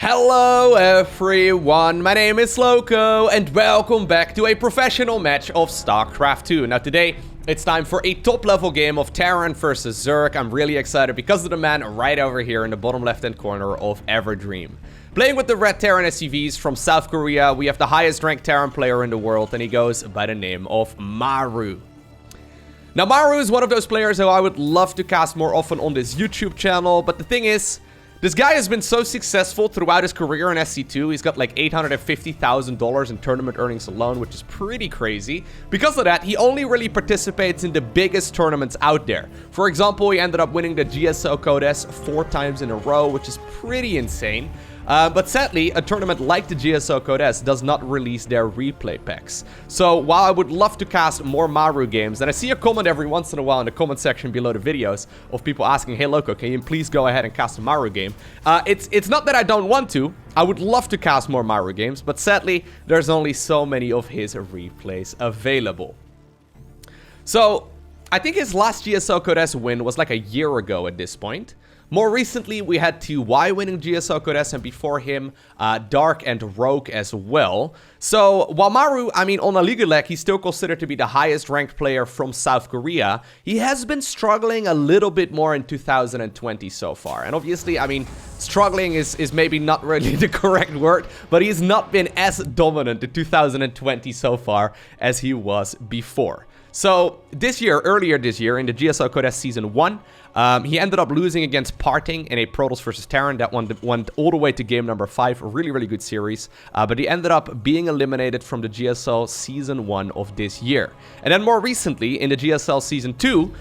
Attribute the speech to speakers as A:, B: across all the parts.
A: Hello everyone, my name is Lowko and welcome back to a professional match of StarCraft 2. Now today, it's time for a top level game of Terran versus Zerg. I'm really excited because of the man right over here in the bottom left hand corner of Everdream. Playing with the red Terran SCVs from South Korea, we have the highest ranked Terran player in the world and he goes by the name of Maru. Now Maru is one of those players who I would love to cast more often on this YouTube channel, but the thing is, this guy has been so successful throughout his career in SC2. He's got like $850,000 in tournament earnings alone, which is pretty crazy. Because of that, he only really participates in the biggest tournaments out there. For example, he ended up winning the GSO Code S 4 times in a row, which is pretty insane. But sadly, a tournament like the GSO Code S does not release their replay packs. So while I would love to cast more Maru games, and I see a comment every once in a while in the comment section below the videos of people asking, hey Lowko, can you please go ahead and cast a Maru game? It's not that I don't want to. I would love to cast more Maru games, but sadly, there's only so many of his replays available. So I think his last GSO Code S win was like a year ago at this point. More recently, we had TY winning GSO Code S, and before him, Dark and Rogue as well. So, while Maru, I mean, on a league leg, he's still considered to be the highest ranked player from South Korea. He has been struggling a little bit more in 2020 so far. And obviously, I mean, struggling is maybe not really the correct word, but he's not been as dominant in 2020 so far as he was before. So, earlier this year, in the GSO Code S Season 1, he ended up losing against Parting in a Protoss vs Terran. That one went all the way to game number 5. A really, really good series. But he ended up being eliminated from the GSL Season 1 of this year. And then more recently, in the GSL Season 2,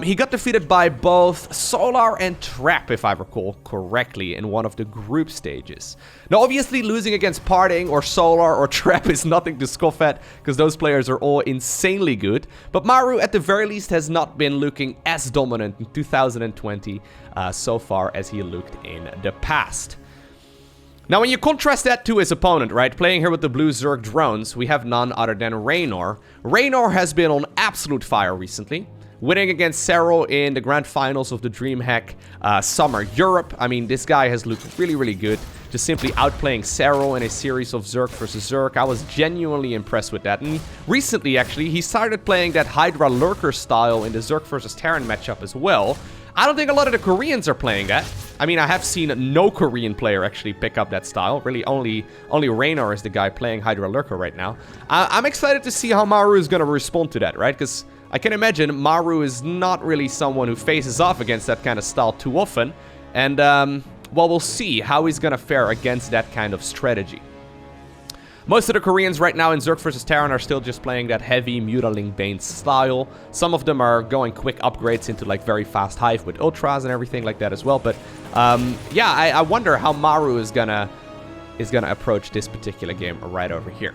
A: he got defeated by both Solar and Trap, if I recall correctly, in one of the group stages. Now, obviously, losing against Parting or Solar or Trap is nothing to scoff at, because those players are all insanely good. But Maru, at the very least, has not been looking as dominant in 2020 so far as he looked in the past. Now, when you contrast that to his opponent, right, playing here with the blue Zerg drones, we have none other than Reynor. Reynor has been on absolute fire recently, winning against Serral in the grand finals of the DreamHack Summer Europe. I mean, this guy has looked really, really good. Just simply outplaying Serral in a series of Zerg versus Zerg. I was genuinely impressed with that. And recently, actually, he started playing that Hydra Lurker style in the Zerg versus Terran matchup as well. I don't think a lot of the Koreans are playing that. I mean, I have seen no Korean player actually pick up that style. Really, only Reynor is the guy playing Hydra Lurker right now. I'm excited to see how Maru is going to respond to that, right? Because I can imagine Maru is not really someone who faces off against that kind of style too often. And, well, we'll see how he's going to fare against that kind of strategy. Most of the Koreans right now in Zerg vs Terran are still just playing that heavy Mutaling Bane style. Some of them are going quick upgrades into like very fast Hive with Ultras and everything like that as well. But yeah, I wonder how Maru is gonna approach this particular game right over here.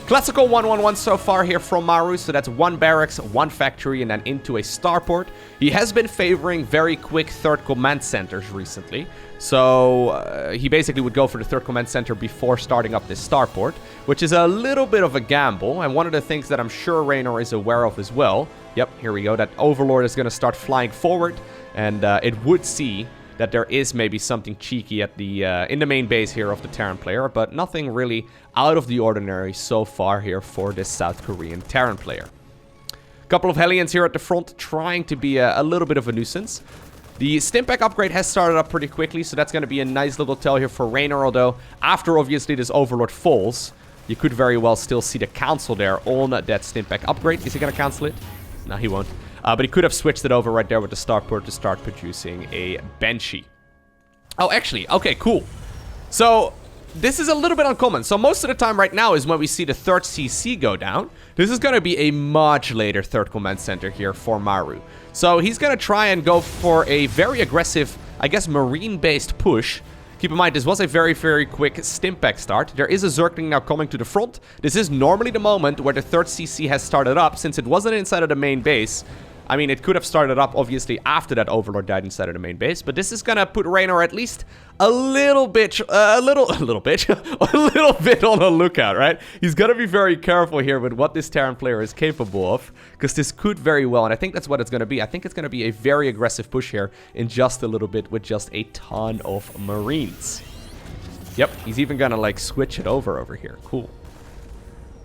A: Classical 1-1-1 so far here from Maru, so that's 1 barracks, 1 factory, and then into a starport. He has been favoring very quick third command centers recently, so he basically would go for the third command center before starting up this starport, which is a little bit of a gamble, and one of the things that I'm sure Reynor is aware of as well. Yep, here we go, that Overlord is going to start flying forward, and it would see that there is maybe something cheeky at the in the main base here of the Terran player, but nothing really out of the ordinary so far here for this South Korean Terran player. A couple of Hellions here at the front trying to be a little bit of a nuisance. The Stimpack upgrade has started up pretty quickly, so that's going to be a nice little tell here for Reynor, although after obviously this Overlord falls, you could very well still see the cancel there on that Stimpack upgrade. Is he going to cancel it? No, he won't. But he could have switched it over right there with the starport to start producing a Banshee. Oh, actually, okay, cool. So, this is a little bit uncommon. So, most of the time right now is when we see the third CC go down. This is going to be a much later third command center here for Maru. So, he's going to try and go for a very aggressive, I guess, marine-based push. Keep in mind, this was a very, very quick Stimpack start. There is a Zergling now coming to the front. This is normally the moment where the third CC has started up, since it wasn't inside of the main base. I mean, it could have started up, obviously, after that Overlord died inside of the main base. But this is going to put Reynor at least a little bit on the lookout, right? He's got to be very careful here with what this Terran player is capable of. Because this could very well, and I think that's what it's going to be. I think it's going to be a very aggressive push here in just a little bit with just a ton of Marines. Yep, he's even gonna, like, switch it over here. Cool.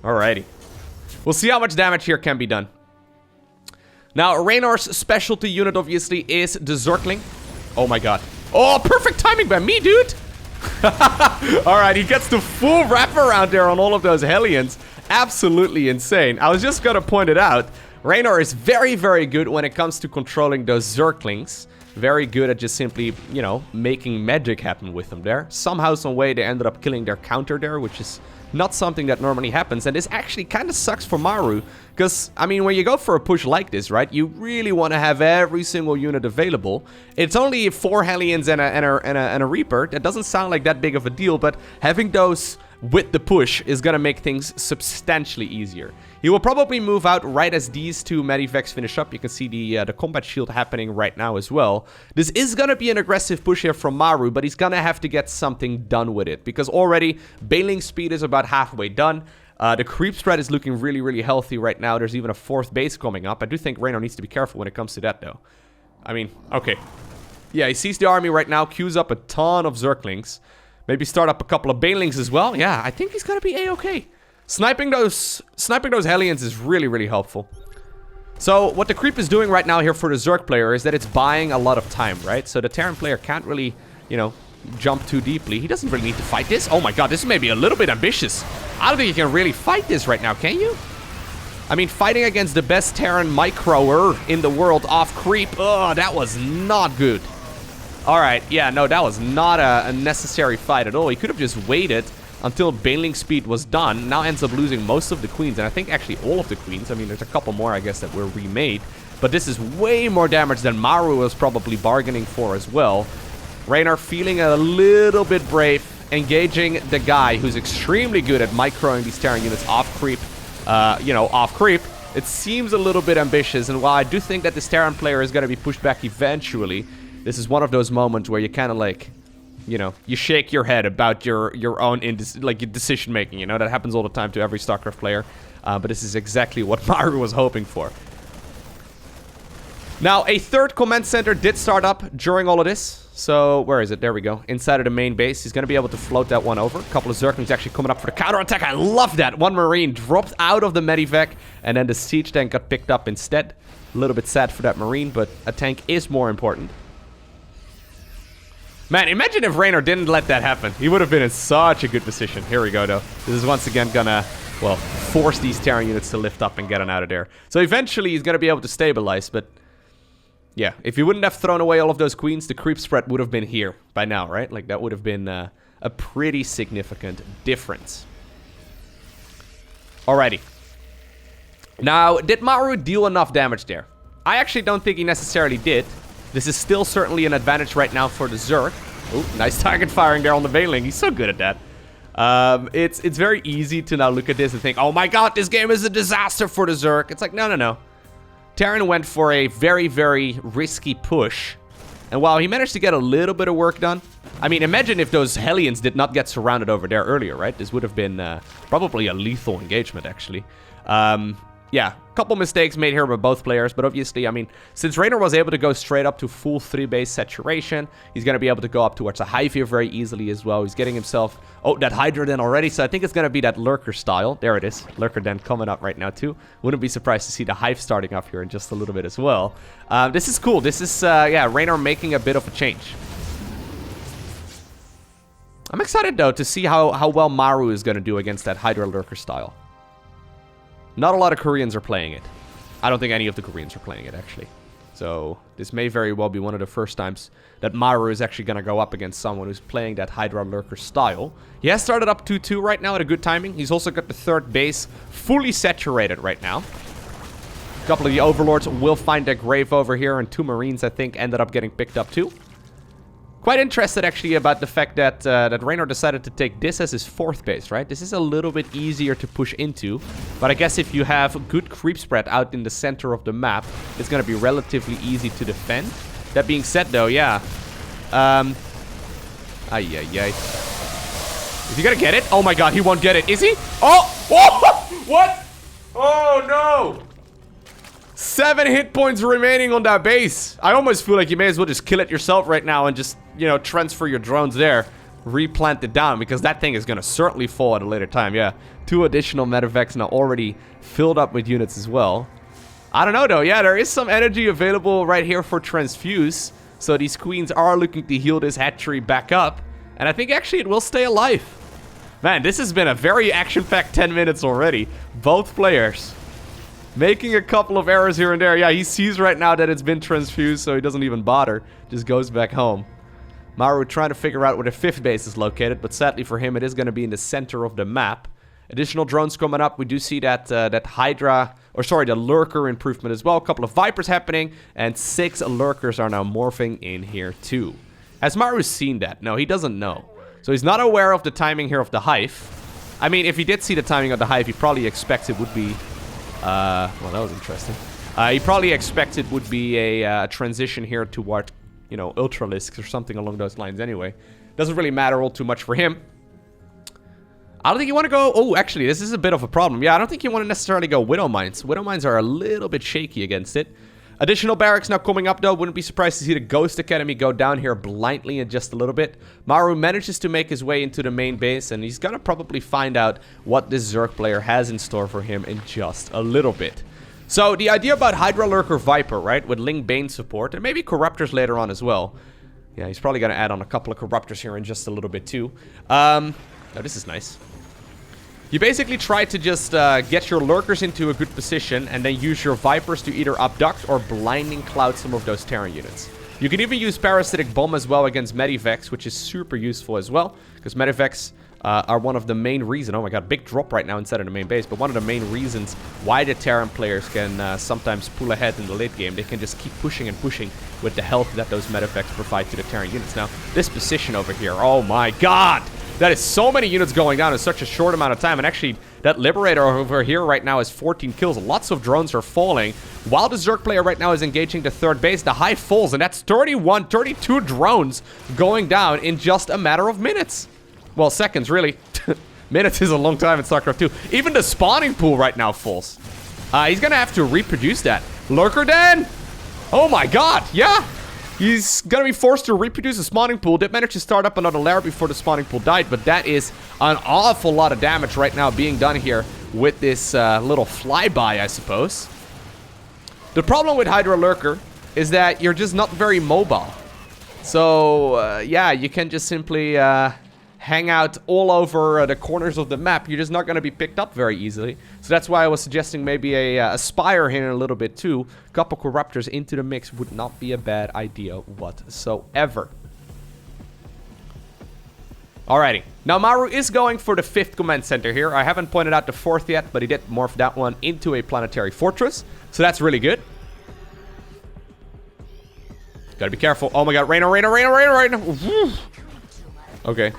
A: Alrighty. We'll see how much damage here can be done. Now, Reynor's specialty unit, obviously, is the Zergling. Oh, my god. Oh, perfect timing by me, dude! Alright, he gets the full wraparound there on all of those Hellions. Absolutely insane. I was just gonna point it out. Reynor is very, very good when it comes to controlling those Zerglings. Very good at just simply, you know, making magic happen with them there. Somehow, some way, they ended up killing their counter there, which is not something that normally happens. And this actually kind of sucks for Maru. Because, I mean, when you go for a push like this, right, you really want to have every single unit available. It's only 4 Hellions and a Reaper. That doesn't sound like that big of a deal, but having those with the push is going to make things substantially easier. He will probably move out right as these two Medivacs finish up. You can see the combat shield happening right now as well. This is going to be an aggressive push here from Maru, but he's going to have to get something done with it. Because already, bailing speed is about halfway done. The creep spread is looking really, really healthy right now. There's even a 4th base coming up. I do think Reynor needs to be careful when it comes to that, though. I mean, okay. Yeah, he sees the army right now, queues up a ton of Zerglings. Maybe start up a couple of Banelings as well. Yeah, I think he's going to be A-okay. Sniping those Hellions is really, really helpful. So, what the creep is doing right now here for the Zerg player is that it's buying a lot of time, right? So, the Terran player can't really, you know, jump too deeply. He doesn't really need to fight this. Oh my god, this may be a little bit ambitious. I don't think you can really fight this right now, can you? I mean, fighting against the best Terran microer in the world off creep. Oh, that was not good. Alright, yeah, no, that was not a necessary fight at all. He could have just waited until Baneling speed was done. Now ends up losing most of the queens, and I think actually all of the queens. I mean, there's a couple more, I guess, that were remade. But this is way more damage than Maru was probably bargaining for as well. Reynor feeling a little bit brave, engaging the guy who's extremely good at microing these Terran units off creep. You know, off creep. It seems a little bit ambitious, and while I do think that this Terran player is going to be pushed back eventually, this is one of those moments where you kind of like, you know, you shake your head about your own decision making. You know, that happens all the time to every StarCraft player. But this is exactly what Maru was hoping for. Now, a 3rd command center did start up during all of this. So, where is it? There we go. Inside of the main base. He's going to be able to float that one over. A couple of Zerglings actually coming up for the counterattack. I love that. One Marine dropped out of the Medivac, and then the siege tank got picked up instead. A little bit sad for that Marine, but a tank is more important. Man, imagine if Reynor didn't let that happen. He would have been in such a good position. Here we go, though. This is once again gonna, well, force these Terran units to lift up and get on out of there. So eventually he's gonna be able to stabilize, but yeah, if he wouldn't have thrown away all of those queens, the creep spread would have been here by now, right? Like, that would have been a pretty significant difference. Alrighty. Now, did Maru deal enough damage there? I actually don't think he necessarily did. This is still certainly an advantage right now for the Zerg. Oh, nice target firing there on the Baneling. He's so good at that. It's very easy to now look at this and think, oh my god, this game is a disaster for the Zerg. It's like, no, no, no. Terran went for a very, very risky push. And while he managed to get a little bit of work done, I mean, imagine if those Hellions did not get surrounded over there earlier, right? This would have been probably a lethal engagement, actually. Yeah, couple mistakes made here by both players, but obviously, I mean, since Reynor was able to go straight up to full 3-base saturation, he's going to be able to go up towards a Hive very easily as well. He's getting himself, oh, that Hydra Den already, so I think it's going to be that Lurker style. There it is, Lurker Den coming up right now too. Wouldn't be surprised to see the Hive starting up here in just a little bit as well. This is cool. This is, yeah, Reynor making a bit of a change. I'm excited, though, to see how well Maru is going to do against that Hydra Lurker style. Not a lot of Koreans are playing it. I don't think any of the Koreans are playing it, actually. So, this may very well be one of the first times that Maru is actually going to go up against someone who's playing that Hydra Lurker style. He has started up 2-2 right now at a good timing. He's also got the 3rd base fully saturated right now. A couple of the Overlords will find their grave over here, and 2 Marines, I think, ended up getting picked up too. Quite interested, actually, about the fact that that Reynor decided to take this as his 4th base, right? This is a little bit easier to push into. But I guess if you have good creep spread out in the center of the map, it's going to be relatively easy to defend. That being said, though, yeah. Ay. Is he going to get it? Oh, my God, he won't get it. Is he? Oh! Oh! What? Oh, no! 7 hit points remaining on that base. I almost feel like you may as well just kill it yourself right now and just, you know, transfer your drones there. replant it down, because that thing is going to certainly fall at a later time. Yeah, 2 additional medevacs now already filled up with units as well. I don't know though. Yeah, there is some energy available right here for transfuse. So these queens are looking to heal this hatchery back up. And I think actually it will stay alive. Man, this has been a very action-packed 10 minutes already. Both players making a couple of errors here and there. Yeah, he sees right now that it's been transfused, so he doesn't even bother. Just goes back home. Maru trying to figure out where the 5th base is located, but sadly for him, it is going to be in the center of the map. Additional drones coming up. We do see that that Hydra, or sorry, the Lurker improvement as well. A couple of Vipers happening, and 6 Lurkers are now morphing in here too. Has Maru seen that? No, he doesn't know. So he's not aware of the timing here of the Hive. I mean, if he did see the timing of the Hive, he probably expects it would be... well, that was interesting. He probably expected would be a transition here toward, you know, Ultralisks or something along those lines anyway. Doesn't really matter all too much for him. I don't think you want to go... Oh, actually, this is a bit of a problem. Yeah, I don't think you want to necessarily go Widow Mines. Widow Mines are a little bit shaky against it. Additional barracks now coming up, though. Wouldn't be surprised to see the Ghost Academy go down here blindly in just a little bit. Maru manages to make his way into the main base, and he's gonna probably find out what this Zerg player has in store for him in just a little bit. So, the idea about Hydra Lurker Viper, right, with Ling Bane support, and maybe Corruptors later on as well. Yeah, he's probably gonna add on a couple of Corruptors here in just a little bit, too. Oh, this is nice. You basically try to just get your Lurkers into a good position and then use your Vipers to either abduct or blinding cloud some of those Terran units. You can even use Parasitic Bomb as well against Medivacs, which is super useful as well, because Medivacs are one of the main reasons... Oh my god, big drop right now inside of the main base, but one of the main reasons why the Terran players can sometimes pull ahead in the late game. They can just keep pushing and pushing with the health that those Medivacs provide to the Terran units. Now, this position over here, oh my god! That is so many units going down in such a short amount of time. And actually, that Liberator over here right now has 14 kills. Lots of drones are falling. While the Zerg player right now is engaging the 3rd base, the Hive falls. And that's 32 drones going down in just a matter of minutes. Well, seconds, really. Minutes is a long time in StarCraft 2. Even the spawning pool right now falls. He's going to have to reproduce that. Lurker Den! Oh my god, yeah! He's gonna be forced to reproduce a spawning pool. Did manage to start up another lair before the spawning pool died, but that is an awful lot of damage right now being done here with this little flyby, I suppose. The problem with Hydra Lurker is that you're just not very mobile. So, yeah, you can just simply hang out all over the corners of the map. You're just not going to be picked up very easily. So that's why I was suggesting maybe a Spire here in a little bit too. A couple Corruptors into the mix would not be a bad idea whatsoever. Alrighty. Now Maru is going for the 5th command center here. I haven't pointed out the 4th yet, but he did morph that one into a planetary fortress. So that's really good. Gotta be careful. Oh my god, Reynor. Okay.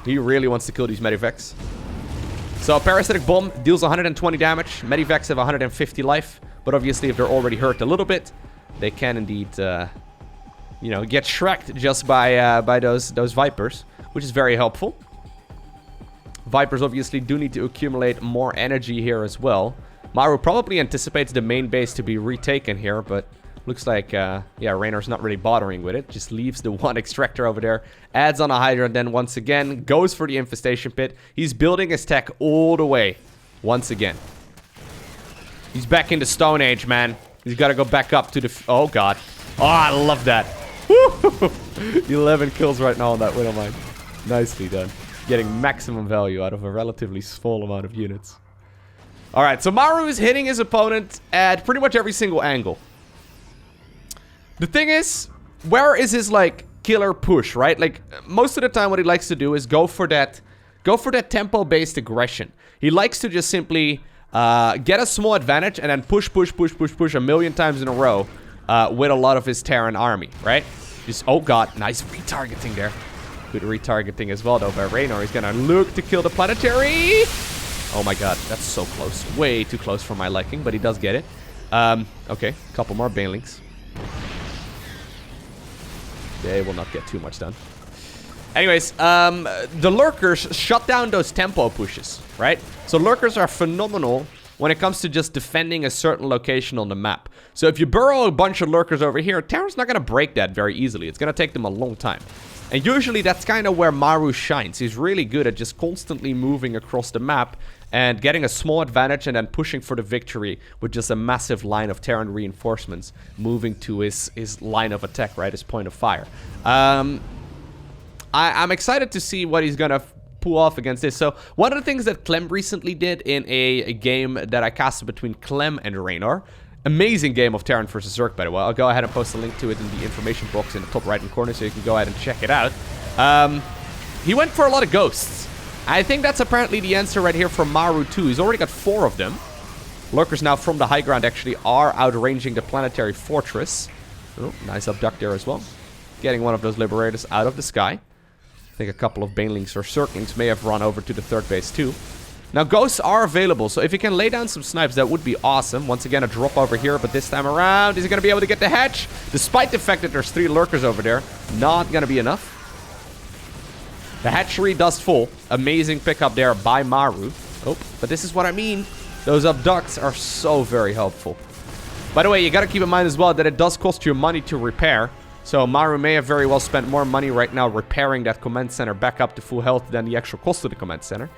A: He really wants to kill these Medivacs. So, Parasitic Bomb deals 120 damage. Medivacs have 150 life. But obviously, if they're already hurt a little bit, they can indeed, you know, get shreked just by those Vipers, which is very helpful. Vipers obviously do need to accumulate more energy here as well. Maru probably anticipates the main base to be retaken here, but... Looks like, yeah, Reynor's not really bothering with it. Just leaves the one extractor over there. Adds on a Hydra, and then once again, goes for the infestation pit. He's building his tech all the way. Once again. He's back in the Stone Age, man. He's got to go back up to the... Oh, God. Oh, I love that. 11 kills right now on that Widow Mine. Nicely done. Getting maximum value out of a relatively small amount of units. Alright, so Maru is hitting his opponent at pretty much every single angle. The thing is, where is his, like, killer push, right? Like, most of the time what he likes to do is go for that tempo-based aggression. He likes to just simply get a small advantage and then push a million times in a row with a lot of his Terran army, right? Just, oh god, nice retargeting there. Good retargeting as well, though, by Reynor. He's gonna look to kill the planetary. Oh my god, that's so close. Way too close for my liking, but he does get it. Okay, a couple more Banelings. They will not get too much done. Anyways, the Lurkers shut down those tempo pushes, right? So Lurkers are phenomenal when it comes to just defending a certain location on the map. So if you burrow a bunch of Lurkers over here, Terran's not going to break that very easily. It's going to take them a long time. And usually that's kind of where Maru shines. He's really good at just constantly moving across the map and getting a small advantage and then pushing for the victory with just a massive line of Terran reinforcements moving to his line of attack, right? His point of fire. I'm excited to see what he's gonna pull off against this. So one of the things that Clem recently did in a game that I casted between Clem and Reynor, amazing game of Terran versus Zerg, by the way. I'll go ahead and post a link to it in the information box in the top right hand corner so you can go ahead and check it out. He went for a lot of ghosts. I think that's apparently the answer right here for Maru too. He's already got 4 of them. Lurkers now from the high ground actually are outranging the planetary fortress. Oh, nice abduct there as well. Getting one of those liberators out of the sky. I think a couple of banelings or circlings may have run over to the third base too. Now, ghosts are available, so if you can lay down some snipes, that would be awesome. Once again, a drop over here, but this time around, is he going to be able to get the hatch? Despite the fact that there's 3 lurkers over there, not going to be enough. The hatchery does fall. Amazing pickup there by Maru. Oh, but this is what I mean. Those abducts are so very helpful. By the way, you got to keep in mind as well that it does cost you money to repair. So Maru may have very well spent more money right now repairing that command center back up to full health than the actual cost of the command center.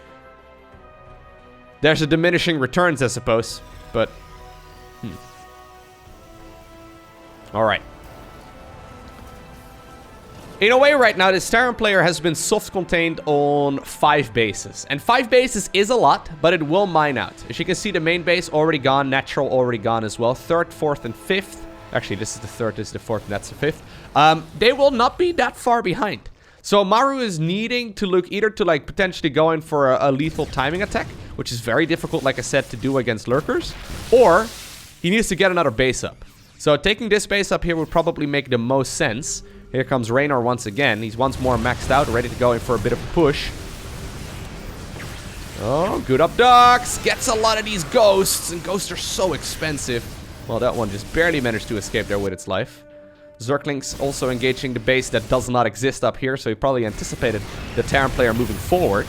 A: There's a diminishing returns, I suppose, but... Alright. In a way, right now, this Terran player has been soft-contained on 5 bases. And 5 bases is a lot, but it will mine out. As you can see, the main base already gone, natural already gone as well. 3rd, 4th, and 5th. Actually, this is the 3rd, this is the 4th, and that's the 5th. They will not be that far behind. So Maru is needing to look either to, like, potentially go in for a lethal timing attack, which is very difficult, like I said, to do against lurkers, or he needs to get another base up. So taking this base up here would probably make the most sense. Here comes Reynor once again. He's once more maxed out, ready to go in for a bit of a push. Oh, good abducts. Gets a lot of these ghosts, and ghosts are so expensive. Well, that one just barely managed to escape there with its life. Zerglings also engaging the base that does not exist up here, so he probably anticipated the Terran player moving forward.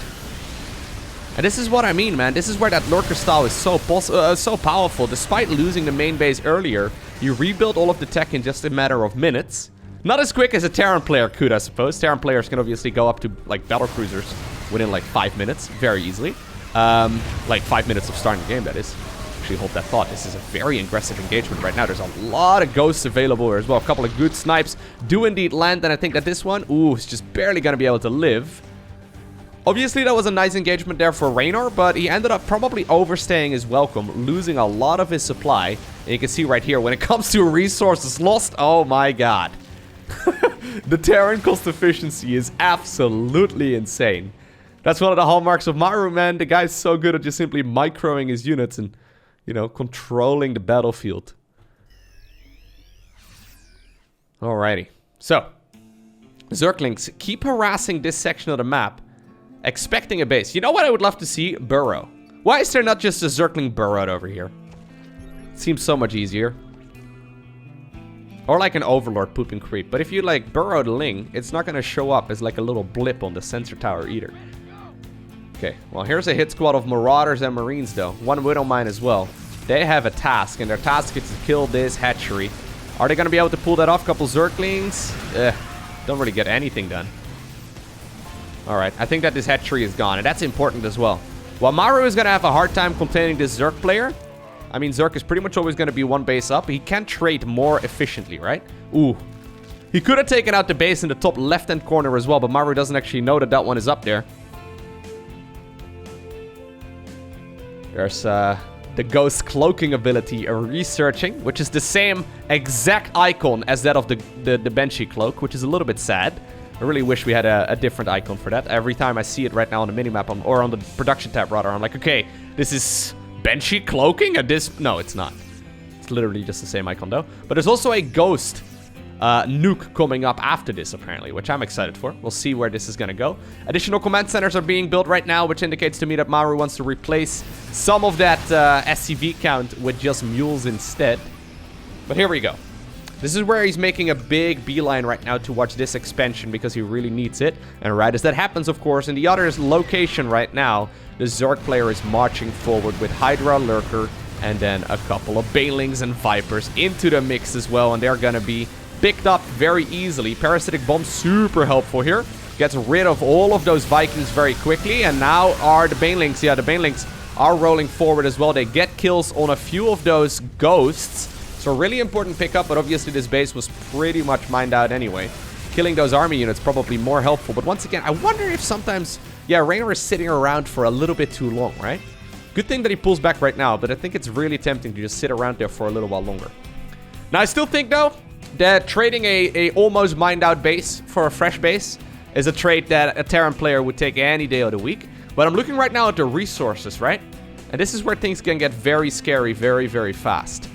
A: And this is what I mean, man. This is where that lurker style is so powerful. Despite losing the main base earlier, you rebuild all of the tech in just a matter of minutes. Not as quick as a Terran player could, I suppose. Terran players can obviously go up to, like, battlecruisers within, like, 5 minutes. Very easily. Like, 5 minutes of starting the game, that is. Actually, hold that thought. This is a very aggressive engagement right now. There's a lot of ghosts available here as well. A couple of good snipes do indeed land, and I think that this one, ooh, is just barely going to be able to live. Obviously, that was a nice engagement there for Reynor, but he ended up probably overstaying his welcome, losing a lot of his supply. And you can see right here, when it comes to resources lost, oh my god. The Terran cost efficiency is absolutely insane. That's one of the hallmarks of Maru, man. The guy's so good at just simply microing his units and, you know, controlling the battlefield. Alrighty. So, Zerglings keep harassing this section of the map, expecting a base. You know what I would love to see? Burrow. Why is there not just a Zergling burrowed over here? It seems so much easier. Or like an Overlord pooping creep. But if you, like, burrow the Ling, it's not going to show up as like a little blip on the sensor tower either. Okay, well, here's a hit squad of Marauders and Marines, though. One Widow Mine as well. They have a task, and their task is to kill this hatchery. Are they going to be able to pull that off? Couple Zerglings? Don't really get anything done. Alright, I think that this hatchery is gone, and that's important as well. While Maru is going to have a hard time containing this Zerg player, I mean, Zerg is pretty much always going to be one base up. He can trade more efficiently, right? Ooh. He could have taken out the base in the top left-hand corner as well, but Maru doesn't actually know that that one is up there. There's the ghost cloaking ability researching, which is the same exact icon as that of the Banshee cloak, which is a little bit sad. I really wish we had a different icon for that. Every time I see it right now on the minimap, or on the production tab rather, I'm like, okay, this is Banshee cloaking? And this... No, it's not. It's literally just the same icon though. But there's also a ghost nuke coming up after this, apparently, which I'm excited for. We'll see where this is going to go. Additional command centers are being built right now, which indicates to me that Maru wants to replace some of that SCV count with just mules instead. But here we go. This is where he's making a big beeline right now towards this expansion because he really needs it. And right as that happens, of course, in the other location right now, the Zerg player is marching forward with Hydra, Lurker, and then a couple of Banelings and Vipers into the mix as well. And they're going to be picked up very easily. Parasitic Bomb, super helpful here. Gets rid of all of those Vikings very quickly. And now are the Banelings. Yeah, the Banelings are rolling forward as well. They get kills on a few of those ghosts. So really important pickup, but obviously this base was pretty much mined out anyway. Killing those army units probably more helpful. But once again, I wonder if sometimes, yeah, Reynor is sitting around for a little bit too long, right? Good thing that he pulls back right now, but I think it's really tempting to just sit around there for a little while longer. Now, I still think, though, that trading a almost mined out base for a fresh base is a trade that a Terran player would take any day of the week. But I'm looking right now at the resources, right? And this is where things can get very scary very, very fast.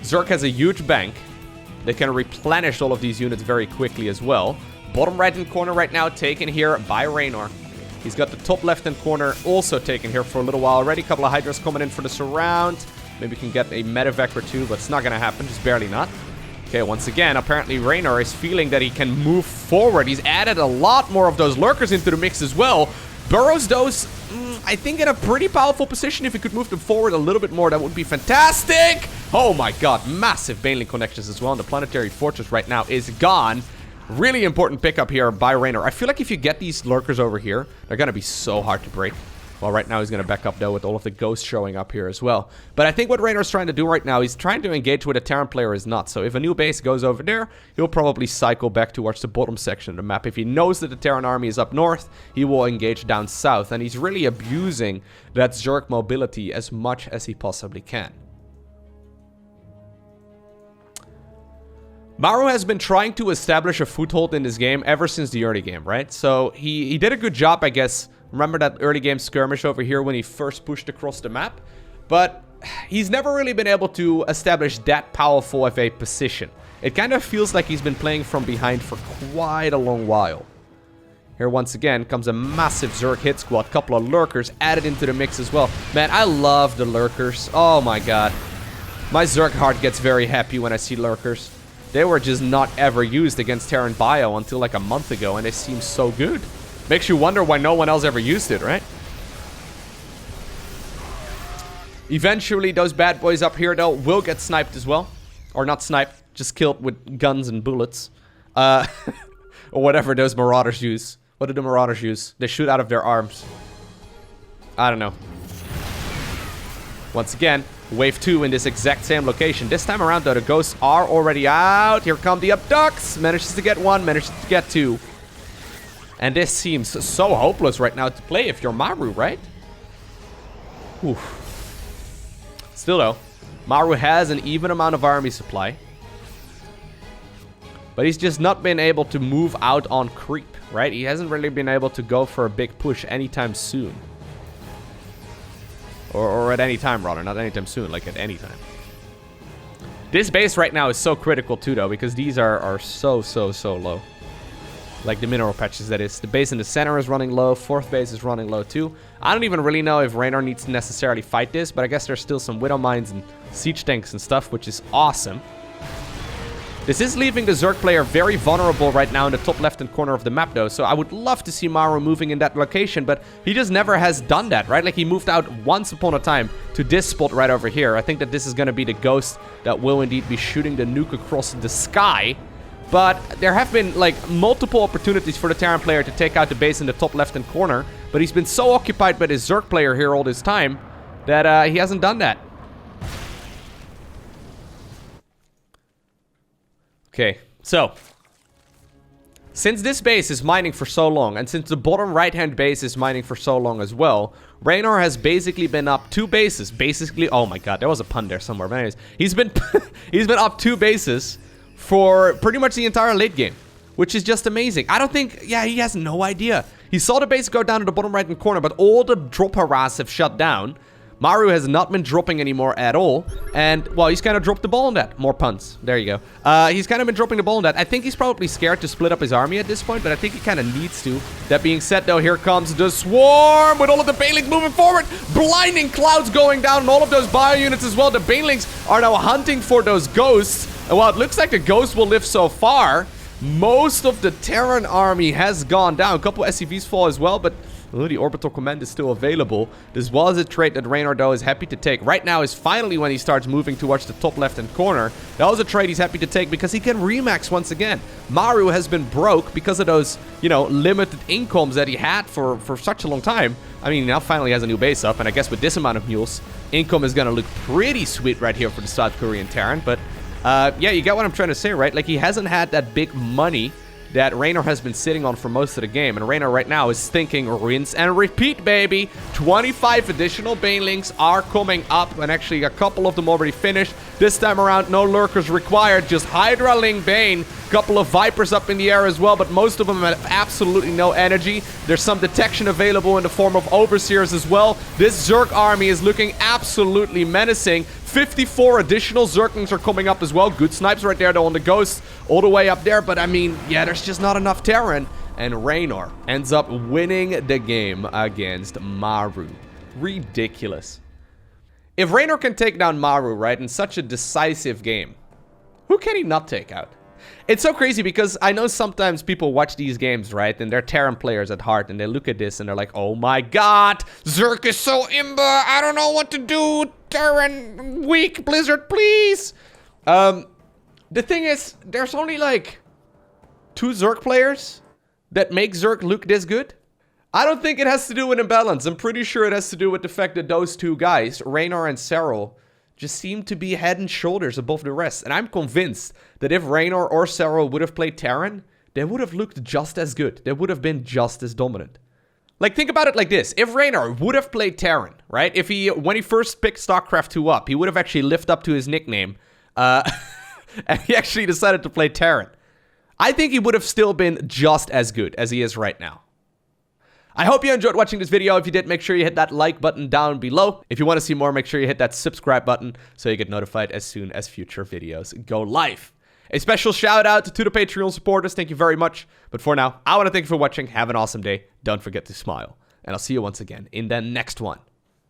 A: Zerg has a huge bank. They can replenish all of these units very quickly as well. Bottom right-hand corner right now taken here by Reynor. He's got the top left-hand corner also taken here for a little while already. A couple of Hydras coming in for the surround. Maybe we can get a medevac or two, but it's not going to happen. Just barely not. Okay, once again, apparently Reynor is feeling that he can move forward. He's added a lot more of those lurkers into the mix as well. Burrows those, I think, in a pretty powerful position. If he could move them forward a little bit more, that would be fantastic. Oh my god, massive Baneling connections as well. And the Planetary Fortress right now is gone. Really important pickup here by Reynor. I feel like if you get these lurkers over here, they're going to be so hard to break. Well, right now he's going to back up, though, with all of the ghosts showing up here as well. But I think what Reynor's trying to do right now, he's trying to engage where the Terran player is not. So if a new base goes over there, he'll probably cycle back towards the bottom section of the map. If he knows that the Terran army is up north, he will engage down south. And he's really abusing that Zerg mobility as much as he possibly can. Maru has been trying to establish a foothold in this game ever since the early game, right? So he did a good job, I guess. Remember that early game skirmish over here when he first pushed across the map? But he's never really been able to establish that powerful of a position. It kind of feels like he's been playing from behind for quite a long while. Here once again comes a massive Zerg hit squad. Couple of lurkers added into the mix as well. Man, I love the lurkers. Oh my god. My Zerg heart gets very happy when I see lurkers. They were just not ever used against Terran Bio until like a month ago, and they seem so good. Makes you wonder why no one else ever used it, right? Eventually, those bad boys up here, though, will get sniped as well. Or not sniped, just killed with guns and bullets. Or whatever those marauders use. What do the marauders use? They shoot out of their arms. I don't know. Once again, wave 2 in this exact same location. This time around, though, the ghosts are already out. Here come the abducts. Manages to get 1, manages to get 2. And this seems so hopeless right now to play if you're Maru, right? Oof. Still, though, Maru has an even amount of army supply. But he's just not been able to move out on creep, right? He hasn't really been able to go for a big push anytime soon. Or at any time, rather. Not anytime soon, like at any time. This base right now is so critical, too, though, because these are so low. Like the mineral patches, that is. The base in the center is running low. 4th base is running low, too. I don't even really know if Reynor needs to necessarily fight this, but I guess there's still some Widow Mines and Siege Tanks and stuff, which is awesome. This is leaving the Zerg player very vulnerable right now in the top left-hand corner of the map, though. So I would love to see Maru moving in that location, but he just never has done that, right? Like, he moved out once upon a time to this spot right over here. I think that this is going to be the ghost that will indeed be shooting the nuke across the sky. But there have been, like, multiple opportunities for the Terran player to take out the base in the top left-hand corner. But he's been so occupied by this Zerg player here all this time that he hasn't done that. Okay, so since this base is mining for so long, and since the bottom right-hand base is mining for so long as well, Reynor has basically been up 2 bases. Basically, oh my god, there was a pun there somewhere. But anyways, he's been up 2 bases for pretty much the entire late game, which is just amazing. I don't think, yeah, he has no idea. He saw the base go down to the bottom right-hand corner, but all the drop harass have shut down. Maru has not been dropping anymore at all. And, well, he's kind of dropped the ball on that. More puns. There you go. He's kind of been dropping the ball on that. I think he's probably scared to split up his army at this point, but I think he kind of needs to. That being said, though, here comes the swarm with all of the Banelings moving forward. Blinding clouds going down and all of those bio units as well. The Banelings are now hunting for those ghosts. And while it looks like the ghosts will live so far, Most of the Terran army has gone down. A couple SCVs fall as well, but the orbital command is still available. This was a trait that Reynor, though, is happy to take. Right now is finally when he starts moving towards the top left-hand corner. That was a trait he's happy to take because he can remax once again. Maru has been broke because of those, you know, limited incomes that he had for such a long time. I mean, now finally has a new base up, and I guess with this amount of mules, income is gonna look pretty sweet right here for the South Korean Terran. But, yeah, you get what I'm trying to say, right? Like, he hasn't had that big money that Reynor has been sitting on for most of the game. And Reynor right now is thinking rinse and repeat, baby. 25 additional banelings are coming up, and actually a couple of them already finished. This time around, no lurkers required, just Hydraling Bane. Couple of Vipers up in the air as well, but most of them have absolutely no energy. There's some detection available in the form of Overseers as well. This Zerg army is looking absolutely menacing. 54 additional Zerglings are coming up as well. Good snipes right there, though, on the Ghosts all the way up there. But, I mean, yeah, there's just not enough Terran. And Reynor ends up winning the game against Maru. Ridiculous. If Reynor can take down Maru, right, in such a decisive game, who can he not take out? It's so crazy because I know sometimes people watch these games, right, and they're Terran players at heart, and they look at this and they're like, oh my god, Zerg is so imba, I don't know what to do, Terran weak, Blizzard, please. The thing is, there's only like 2 Zerg players that make Zerg look this good. I don't think it has to do with imbalance. I'm pretty sure it has to do with the fact that those 2 guys, Reynor and Serral, just seem to be head and shoulders above the rest. And I'm convinced that if Reynor or Serral would have played Terran, they would have looked just as good. They would have been just as dominant. Like, think about it like this. If Reynor would have played Terran, right? If he, when he first picked StarCraft 2 up, he would have actually lived up to his nickname. And he actually decided to play Terran. I think he would have still been just as good as he is right now. I hope you enjoyed watching this video. If you did, make sure you hit that like button down below. If you want to see more, make sure you hit that subscribe button so you get notified as soon as future videos go live. A special shout out to the Patreon supporters. Thank you very much. But for now, I want to thank you for watching. Have an awesome day. Don't forget to smile. And I'll see you once again in the next one.